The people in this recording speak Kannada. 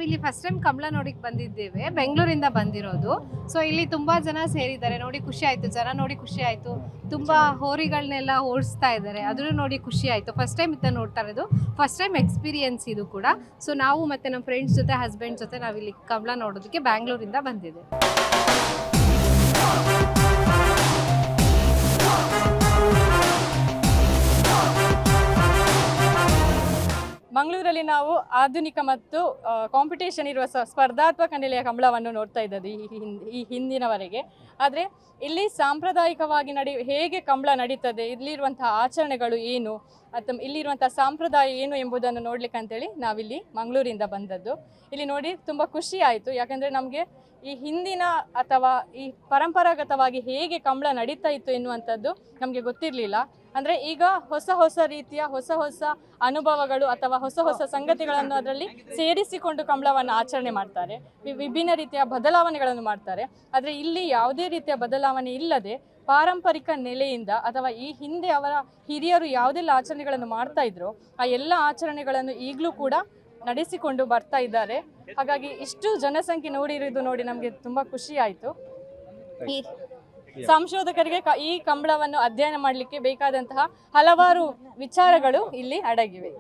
ನಾವಿಲ್ಲಿ ಫಸ್ಟ್ ಟೈಮ್ ಕಂಬಳ ನೋಡಿಕ್ ಬಂದಿದ್ದೇವೆ, ಬೆಂಗಳೂರಿಂದ ಬಂದಿರೋದು. ಸೊ ಇಲ್ಲಿ ತುಂಬಾ ಜನ ಸೇರಿದ್ದಾರೆ, ನೋಡಿ ಖುಷಿ ಆಯ್ತು, ಜನ ನೋಡಿ ಖುಷಿ ಆಯ್ತು. ತುಂಬಾ ಹೋರಿಗಳನ್ನೆಲ್ಲ ಓಡಿಸ್ತಾ ಇದ್ದಾರೆ, ಅದನ್ನು ನೋಡಿ ಖುಷಿ ಆಯ್ತು. ಫಸ್ಟ್ ಟೈಮ್ ಇದನ್ನ ನೋಡ್ತಾ ಇರೋದು, ಫಸ್ಟ್ ಟೈಮ್ ಎಕ್ಸ್ಪೀರಿಯನ್ಸ್ ಇದು ಕೂಡ. ಸೊ ನಾವು ಮತ್ತೆ ನಮ್ಮ ಫ್ರೆಂಡ್ಸ್ ಜೊತೆ, ಹಸ್ಬೆಂಡ್ ಜೊತೆ ನಾವಿಲ್ಲಿ ಕಂಬಳ ನೋಡೋದಕ್ಕೆ ಬ್ಯಾಂಗ್ಳೂರಿಂದ ಬಂದಿದೆ. ಮಂಗಳೂರಲ್ಲಿ ನಾವು ಆಧುನಿಕ ಮತ್ತು ಕಾಂಪಿಟೇಷನ್ ಇರುವ ಸ್ಪರ್ಧಾತ್ಮಕ ನೆಲೆಯ ಕಂಬಳವನ್ನು ನೋಡ್ತಾ ಇದ್ದದ್ದು ಈ ಹಿಂದಿನವರೆಗೆ. ಆದರೆ ಇಲ್ಲಿ ಸಾಂಪ್ರದಾಯಿಕವಾಗಿ ಹೇಗೆ ಕಂಬಳ ನಡೀತದೆ, ಇಲ್ಲಿರುವಂತಹ ಆಚರಣೆಗಳು ಏನು, ಅಥವಾ ಇಲ್ಲಿರುವಂಥ ಸಂಪ್ರದಾಯ ಏನು ಎಂಬುದನ್ನು ನೋಡ್ಲಿಕ್ಕೆ ಅಂತೇಳಿ ನಾವಿಲ್ಲಿ ಮಂಗಳೂರಿಂದ ಬಂದದ್ದು. ಇಲ್ಲಿ ನೋಡಿ ತುಂಬ ಖುಷಿ ಆಯಿತು, ಯಾಕಂದರೆ ನಮಗೆ ಈ ಹಿಂದಿನ ಅಥವಾ ಈ ಪರಂಪರಾಗತವಾಗಿ ಹೇಗೆ ಕಂಬಳ ನಡೀತಾ ಇತ್ತು ಎನ್ನುವಂಥದ್ದು ನಮಗೆ ಗೊತ್ತಿರಲಿಲ್ಲ. ಅಂದರೆ ಈಗ ಹೊಸ ರೀತಿಯ ಹೊಸ ಅನುಭವಗಳು ಅಥವಾ ಹೊಸ ಸಂಗತಿಗಳನ್ನು ಅದರಲ್ಲಿ ಸೇರಿಸಿಕೊಂಡು ಕಂಬಳವನ್ನು ಆಚರಣೆ ಮಾಡ್ತಾರೆ, ವಿಭಿನ್ನ ರೀತಿಯ ಬದಲಾವಣೆಗಳನ್ನು ಮಾಡ್ತಾರೆ. ಆದರೆ ಇಲ್ಲಿ ಯಾವುದೇ ರೀತಿಯ ಬದಲಾವಣೆ ಇಲ್ಲದೆ ಪಾರಂಪರಿಕ ನೆಲೆಯಿಂದ ಅಥವಾ ಈ ಹಿಂದೆ ಅವರ ಹಿರಿಯರು ಯಾವುದೆಲ್ಲ ಆಚರಣೆಗಳನ್ನು ಮಾಡ್ತಾ ಇದ್ರು ಆ ಎಲ್ಲ ಆಚರಣೆಗಳನ್ನು ಈಗಲೂ ಕೂಡ ನಡೆಸಿಕೊಂಡು ಬರ್ತಾ ಇದ್ದಾರೆ. ಹಾಗಾಗಿ ಇಷ್ಟು ಜನಸಂಖ್ಯೆ ನೋಡಿರೋದು ನೋಡಿ ನಮಗೆ ತುಂಬ ಖುಷಿ ಆಯಿತು. ಈ ಸಂಶೋಧಕರಿಗೆ ಈ ಕಂಬಳವನ್ನು ಅಧ್ಯಯನ ಮಾಡಲಿಕ್ಕೆ ಬೇಕಾದಂತಹ ಹಲವಾರು ವಿಚಾರಗಳು ಇಲ್ಲಿ ಅಡಗಿವೆ.